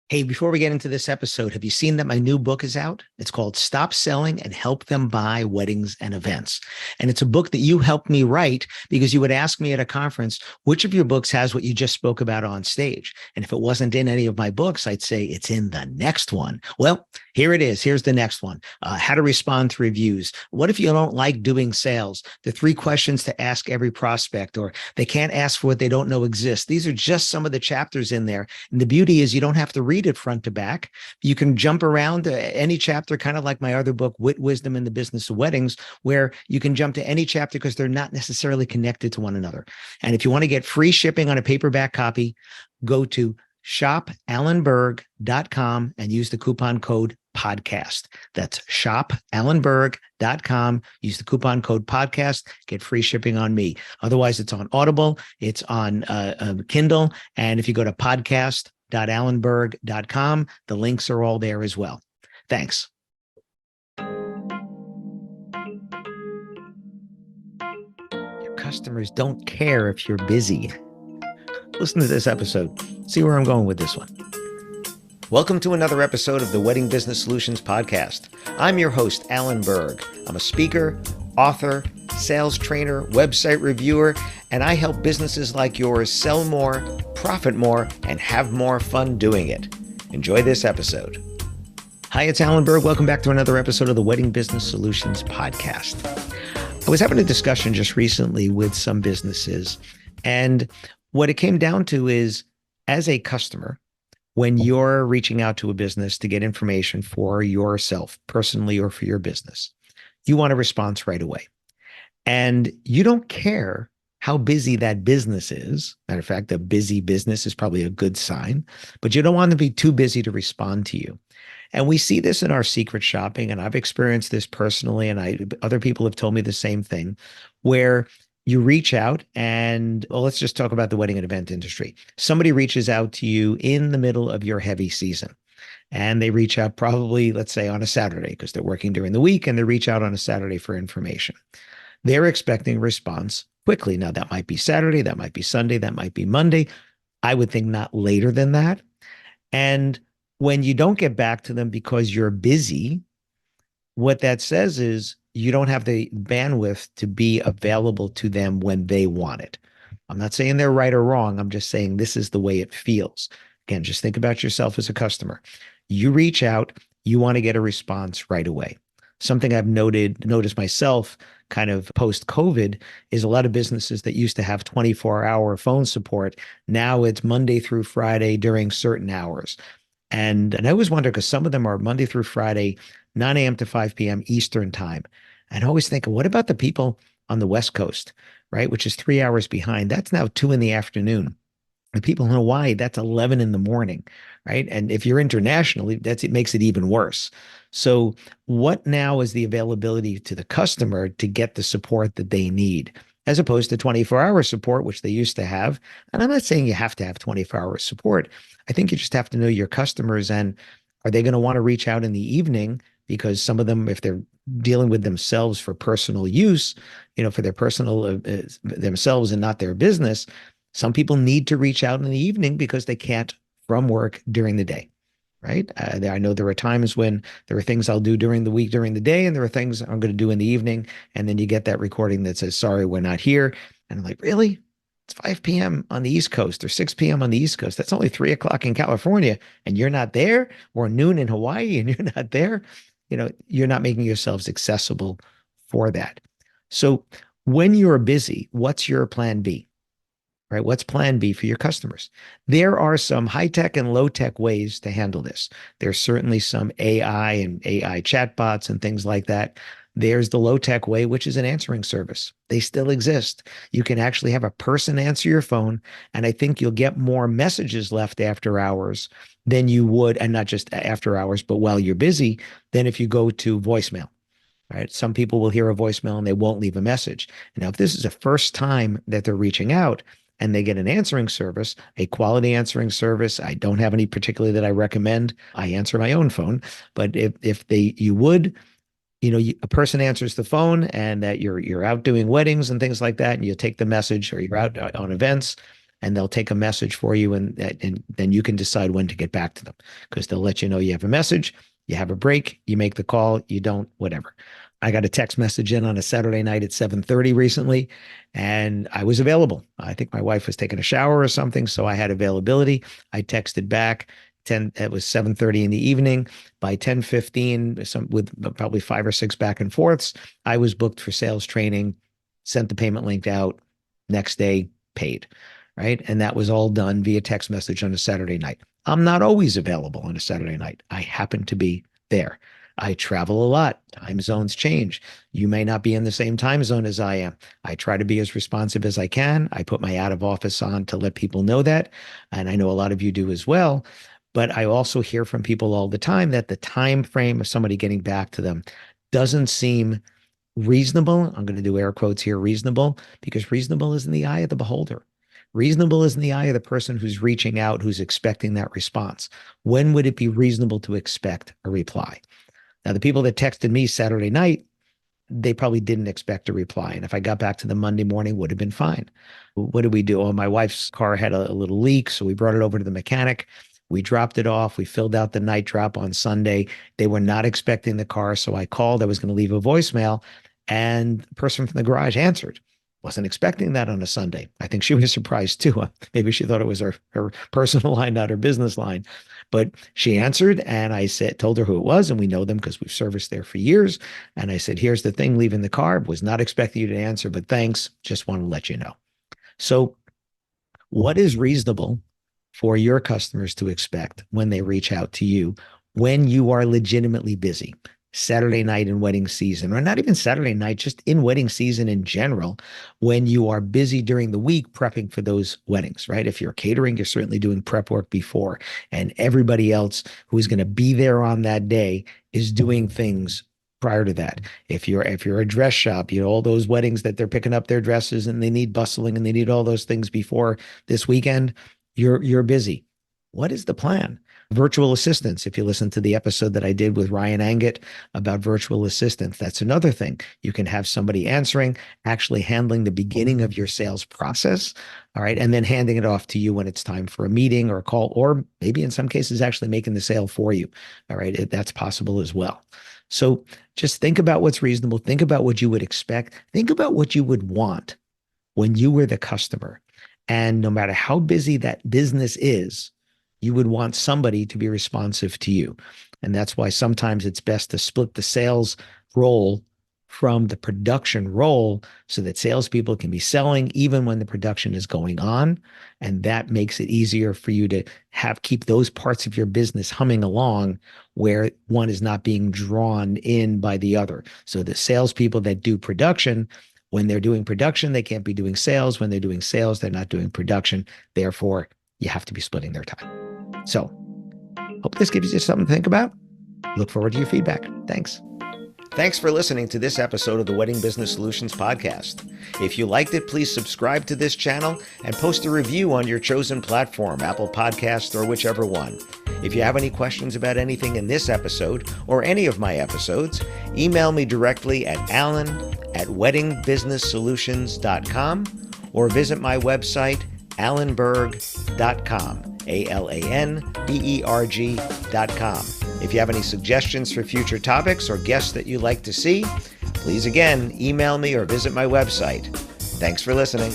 Hey, before we get into this episode, have you seen that my new book is out? It's called Stop Selling and Help Them Buy Weddings and Events. And it's a book that you helped me write because you would ask me at a conference, which of your books has what you just spoke about on stage? And if it wasn't in any of my books, I'd say it's in the next one. Well, here it is. Here's the next one. How to respond to reviews. What if you don't like doing sales? The 3 questions to ask every prospect, or they can't ask for what they don't know exists. These are just some of the chapters in there. And the beauty is you don't have to read it front to back. You can jump around to any chapter, kind of like my other book, Wit, Wisdom, and the Business of Weddings, where you can jump to any chapter because they're not necessarily connected to one another. And if you want to get free shipping on a paperback copy, go to shopalanberg.com and use the coupon code podcast. That's shopalanberg.com. Use the coupon code podcast. Get free shipping on me. Otherwise, it's on Audible. It's on Kindle. And if you go to podcast.allenberg.com, the links are all there as well. Thanks. Your customers don't care if you're busy. Listen to this episode. See where I'm going with this one. Welcome to another episode of the Wedding Business Solutions Podcast. I'm your host, Alan Berg. I'm a speaker, author, sales trainer, website reviewer, and I help businesses like yours sell more, profit more, and have more fun doing it. Enjoy this episode. Hi, it's Alan Berg. Welcome back to another episode of the Wedding Business Solutions Podcast. I was having a discussion just recently with some businesses, and what it came down to is, as a customer, when you're reaching out to a business to get information for yourself personally or for your business, you want a response right away. And you don't care how busy that business is. Matter of fact, a busy business is probably a good sign, but you don't want to be too busy to respond to you. And we see this in our secret shopping, and I've experienced this personally, and other people have told me the same thing, where you reach out and, well, let's just talk about the wedding and event industry. Somebody reaches out to you in the middle of your heavy season, and they reach out probably, let's say, on a Saturday because they're working during the week, and they reach out on a Saturday for information. They're expecting a response quickly. Now, that might be Saturday, that might be Sunday, that might be Monday. I would think not later than that. And when you don't get back to them because you're busy, what that says is you don't have the bandwidth to be available to them when they want it. I'm not saying they're right or wrong. I'm just saying this is the way it feels. Again, just think about yourself as a customer. You reach out, you want to get a response right away. Something I've noticed myself kind of post-COVID is a lot of businesses that used to have 24-hour phone support. Now it's Monday through Friday during certain hours. And I always wonder, because some of them are Monday through Friday, 9 a.m. to 5 p.m. Eastern time. And I always think, what about the people on the West Coast, right? Which is 3 hours behind. That's now 2 p.m. The people in Hawaii, that's 11 a.m, right? And if you're internationally, it makes it even worse. So what now is the availability to the customer to get the support that they need, as opposed to 24-hour support, which they used to have? And I'm not saying you have to have 24-hour support. I think you just have to know your customers, and are they going to want to reach out in the evening? Because some of them, if they're dealing with themselves for personal use, for their personal themselves and not their business, some people need to reach out in the evening because they can't from work during the day, right? I know there are times when there are things I'll do during the week, during the day, and there are things I'm going to do in the evening. And then you get that recording that says, sorry, we're not here. And I'm like, really? It's 5 p.m. on the East Coast or 6 p.m. on the East Coast. That's only 3 o'clock in California, and you're not there, or noon in Hawaii and you're not there. You're not making yourselves accessible for that. So when you're busy, what's your plan B, right? What's plan B for your customers? There are some high-tech and low-tech ways to handle this. There's certainly some AI and AI chatbots and things like that. There's the low-tech way, which is an answering service. They still exist. You can actually have a person answer your phone, and I think you'll get more messages left after hours than you would, and not just after hours, but while you're busy, than if you go to voicemail, right? Some people will hear a voicemail and they won't leave a message. Now, if this is the first time that they're reaching out and they get an answering service, a quality answering service, I don't have any particularly that I recommend. I answer my own phone, but if you would, a person answers the phone and that you're out doing weddings and things like that, and you take the message, or you're out on events, and they'll take a message for you, and then you can decide when to get back to them, because they'll let you know you have a message, you have a break, you make the call, you don't, whatever. I got a text message in on a Saturday night at 7:30 recently, and I was available. I think my wife was taking a shower or something, so I had availability. I texted back. It was 7:30 in the evening. By 10:15, with probably 5 or 6 back and forths, I was booked for sales training, sent the payment link out, next day paid, right? And that was all done via text message on a Saturday night. I'm not always available on a Saturday night. I happen to be there. I travel a lot. Time zones change. You may not be in the same time zone as I am. I try to be as responsive as I can. I put my out of office on to let people know that. And I know a lot of you do as well. But I also hear from people all the time that the time frame of somebody getting back to them doesn't seem reasonable. I'm going to do air quotes here, reasonable, because reasonable is in the eye of the beholder. Reasonable is in the eye of the person who's reaching out, who's expecting that response. When would it be reasonable to expect a reply? Now, the people that texted me Saturday night, they probably didn't expect a reply. And if I got back to them Monday morning, would have been fine. What did we do? Oh, my wife's car had a little leak, so we brought it over to the mechanic. We dropped it off. We filled out the night drop on Sunday. They were not expecting the car, so I called. I was going to leave a voicemail, and the person from the garage answered. Wasn't expecting that on a Sunday. I think she was surprised too. Maybe she thought it was her personal line, not her business line. But she answered, and I told her who it was, and we know them because we've serviced there for years. And I said, here's the thing, leaving the car. Was not expecting you to answer, but thanks. Just want to let you know. So what is reasonable for your customers to expect when they reach out to you when you are legitimately busy? Saturday night in wedding season, or not even Saturday night, just in wedding season in general, when you are busy during the week prepping for those weddings, right? If you're catering, you're certainly doing prep work before, and everybody else who's going to be there on that day is doing things prior to that. If you're a dress shop, all those weddings that they're picking up their dresses and they need bustling and they need all those things before this weekend, you're busy. What is the plan? Virtual assistants. If you listen to the episode that I did with Ryan Angett about virtual assistants, that's another thing. You can have somebody answering, actually handling the beginning of your sales process, all right, and then handing it off to you when it's time for a meeting or a call, or maybe in some cases actually making the sale for you, all right? That's possible as well. So just think about what's reasonable. Think about what you would expect. Think about what you would want when you were the customer. And no matter how busy that business is, you would want somebody to be responsive to you. And that's why sometimes it's best to split the sales role from the production role so that salespeople can be selling even when the production is going on. And that makes it easier for you to keep those parts of your business humming along where one is not being drawn in by the other. So the salespeople that do production, when they're doing production, they can't be doing sales. When they're doing sales, they're not doing production. Therefore, you have to be splitting their time. So, hope this gives you something to think about. Look forward to your feedback. Thanks. Thanks for listening to this episode of the Wedding Business Solutions podcast. If you liked it, please subscribe to this channel and post a review on your chosen platform, Apple Podcasts or whichever one. If you have any questions about anything in this episode or any of my episodes, email me directly at alan@weddingbusinesssolutions.com or visit my website, alanberg.com, alanberg.com. If you have any suggestions for future topics or guests that you'd like to see, please again, email me or visit my website. Thanks for listening.